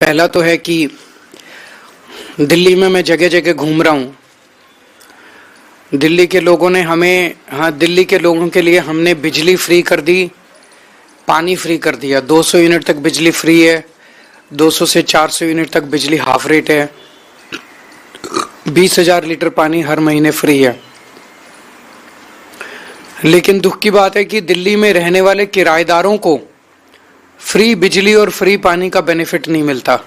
पहला तो है कि दिल्ली में मैं जगह जगह घूम रहा हूँ। दिल्ली के लोगों ने दिल्ली के लोगों के लिए हमने बिजली फ्री कर दी, पानी फ्री कर दिया। 200 यूनिट तक बिजली फ्री है, 200 से 400 यूनिट तक बिजली हाफ रेट है, 20,000 लीटर पानी हर महीने फ्री है। लेकिन दुख की बात है कि दिल्ली में रहने वाले किराएदारों को फ्री बिजली और फ्री पानी का बेनिफिट नहीं मिलता।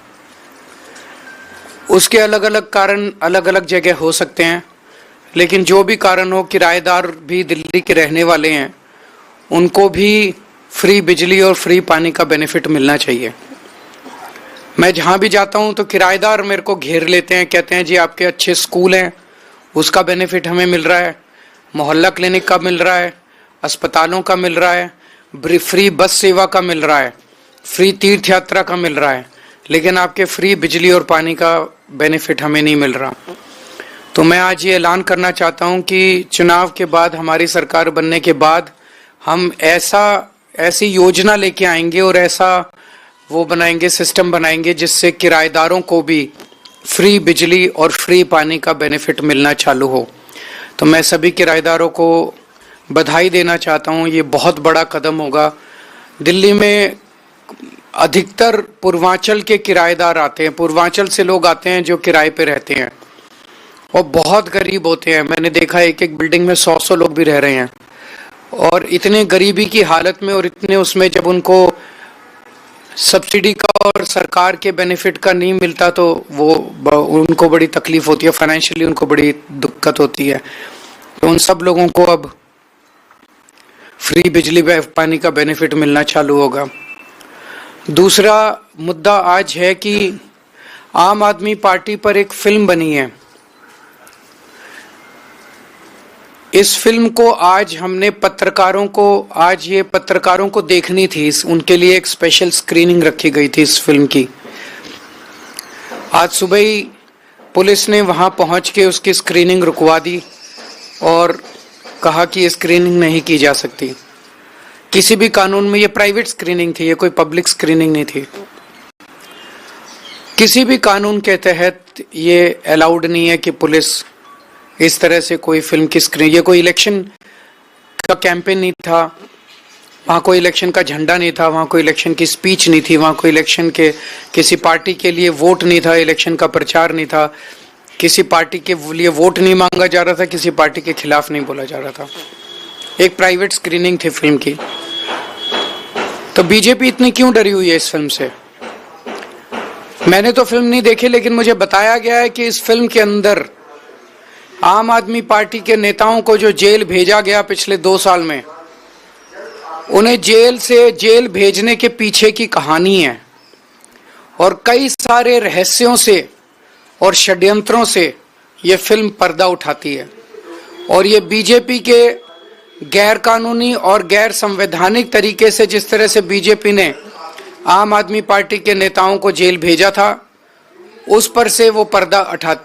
उसके अलग अलग कारण अलग अलग जगह हो सकते हैं, लेकिन जो भी कारण हो, किराएदार भी दिल्ली के रहने वाले हैं, उनको भी फ्री बिजली और फ्री पानी का बेनिफिट मिलना चाहिए। मैं जहाँ भी जाता हूँ तो किराएदार मेरे को घेर लेते हैं, कहते हैं जी आपके अच्छे स्कूल हैं, उसका बेनिफिट हमें मिल रहा है, मोहल्ला क्लिनिक का मिल रहा है, अस्पतालों का मिल रहा है, फ्री बस सेवा का मिल रहा है, फ्री तीर्थ यात्रा का मिल रहा है, लेकिन आपके फ्री बिजली और पानी का बेनिफिट हमें नहीं मिल रहा। तो मैं आज ये ऐलान करना चाहता हूँ कि चुनाव के बाद, हमारी सरकार बनने के बाद, हम ऐसी योजना लेके आएंगे और ऐसा वो बनाएंगे, सिस्टम बनाएंगे जिससे किराएदारों को भी फ्री बिजली और फ्री पानी का बेनिफिट मिलना चालू हो। तो मैं सभी किराएदारों को बधाई देना चाहता हूँ। ये बहुत बड़ा कदम होगा। दिल्ली में अधिकतर पूर्वांचल के किराएदार आते हैं, पूर्वांचल से लोग आते हैं जो किराए पे रहते हैं और बहुत गरीब होते हैं। मैंने देखा एक एक बिल्डिंग में 100 लोग भी रह रहे हैं, और इतने गरीबी की हालत में और इतने उसमें जब उनको सब्सिडी का और सरकार के बेनिफिट का नहीं मिलता तो उनको बड़ी तकलीफ होती है, फाइनेंशियली उनको बड़ी दिक्कत होती है। तो उन सब लोगों को अब फ्री बिजली पानी का बेनिफिट मिलना चालू होगा। दूसरा मुद्दा आज है कि आम आदमी पार्टी पर एक फिल्म बनी है। इस फिल्म को आज हमने पत्रकारों को देखनी थी, उनके लिए एक स्पेशल स्क्रीनिंग रखी गई थी इस फिल्म की। आज सुबह ही पुलिस ने वहां पहुंच के उसकी स्क्रीनिंग रुकवा दी और कहा कि ये स्क्रीनिंग नहीं की जा सकती। किसी भी कानून में, ये प्राइवेट स्क्रीनिंग थी, ये कोई पब्लिक स्क्रीनिंग नहीं थी। किसी भी कानून के तहत ये अलाउड नहीं है कि पुलिस इस तरह से कोई फिल्म की स्क्रीन, ये कोई इलेक्शन का कैंपेन नहीं था, वहाँ कोई इलेक्शन का झंडा नहीं था, वहाँ कोई इलेक्शन की स्पीच नहीं थी, वहाँ कोई इलेक्शन के किसी पार्टी के लिए वोट नहीं था, इलेक्शन का प्रचार नहीं था, किसी पार्टी के लिए वोट नहीं मांगा जा रहा था, किसी पार्टी के खिलाफ नहीं बोला जा रहा था। एक प्राइवेट स्क्रीनिंग थी फिल्म की। तो बीजेपी इतनी क्यों डरी हुई है इस फिल्म से? मैंने तो फिल्म नहीं देखी, लेकिन मुझे बताया गया है कि इस फिल्म के अंदर आम आदमी पार्टी के नेताओं को जो जेल भेजा गया पिछले 2 साल में, उन्हें जेल भेजने के पीछे की कहानी है और कई सारे रहस्यों से और षड्यंत्रों से ये फिल्म पर्दा उठाती है। और ये बीजेपी के गैर कानूनी और गैर संवैधानिक तरीके से, जिस तरह से बीजेपी ने आम आदमी पार्टी के नेताओं को जेल भेजा था, उस पर से वो पर्दा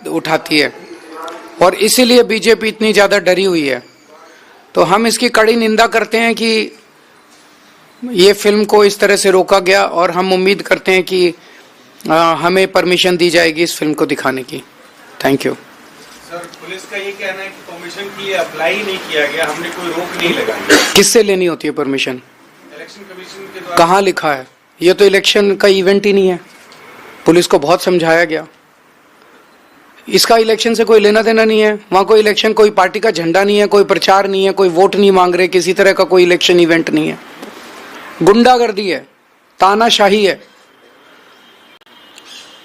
उठाती है और इसीलिए बीजेपी इतनी ज्यादा डरी हुई है। तो हम इसकी कड़ी निंदा करते हैं कि ये फिल्म को इस तरह से रोका गया, और हम उम्मीद करते हैं कि हमें परमिशन दी जाएगी इस फिल्म को दिखाने की। Thank you. सर, पुलिस का ये कहना है कि परमिशन की अप्लाई नहीं किया गया, हमने कोई रोक नहीं लगाई। किससे लेनी होती है परमिशन? इलेक्शन कमीशन के द्वारा। कहाँ लिखा है? ये तो इलेक्शन का इवेंट ही नहीं है। पुलिस को बहुत समझाया गया, इसका इलेक्शन से कोई लेना देना नहीं है। वहाँ कोई इलेक्शन, कोई पार्टी का झंडा नहीं है, कोई प्रचार नहीं है, कोई वोट नहीं मांग रहे, किसी तरह का कोई इलेक्शन इवेंट नहीं है। गुंडागर्दी है, तानाशाही है।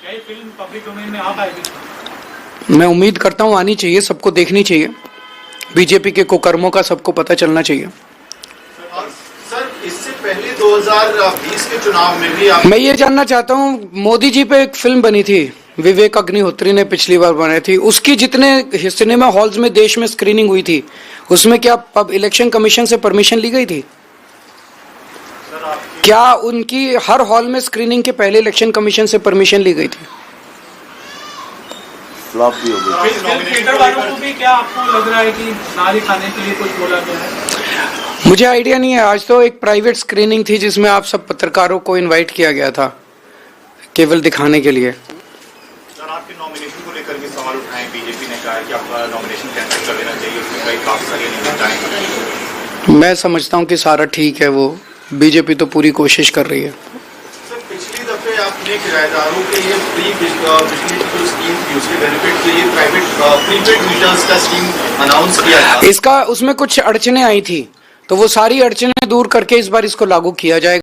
क्या ये फिल्म पब्लिक डोमेन में आ पाएगी? मैं उम्मीद करता हूँ आनी चाहिए, सबको देखनी चाहिए, बीजेपी के कुकर्मों का सबको पता चलना चाहिए। सर, इससे पहले 2020 के चुनाव में भी मैं ये जानना चाहता हूँ, मोदी जी पे एक फिल्म बनी थी, विवेक अग्निहोत्री ने पिछली बार बनाई थी, उसकी जितने सिनेमा हॉल्स में देश में स्क्रीनिंग हुई थी, उसमें क्या इलेक्शन कमीशन से परमिशन ली गई थी? क्या उनकी हर हॉल में स्क्रीनिंग के पहले इलेक्शन कमीशन से परमिशन ली गई थी? फ्लॉप भी हो गई। थिएटर वालों को भी क्या आपको लग रहा है कि नारी खाने के लिए कुछ बोला गया है? मुझे आइडिया नहीं है। आज तो एक प्राइवेट स्क्रीनिंग थी जिसमें आप सब पत्रकारों को इनवाइट किया गया था। केवल दिखाने के लिए। सर, आपके नॉमिनेशन को लेकर भी सवाल उठाए, बीजेपी ने कहा है कि आपका नॉमिनेशन कैंसिल कर देना चाहिए, उसमें कई काफी सारी नहीं। मैं समझता हूँ कि सारा ठीक है, वो बीजेपी तो पूरी कोशिश कर रही है। सर, पिछली दफे आपने किराएदारों के लिए फ्री बिजली की जो स्कीम थी उसके बेनिफिट के लिए प्राइवेट प्रीपेड मीटर्स का स्कीम अनाउंस किया था। इसका उसमें कुछ अड़चने आई थी, तो वो सारी अड़चने दूर करके इस बार इसको लागू किया जाएगा।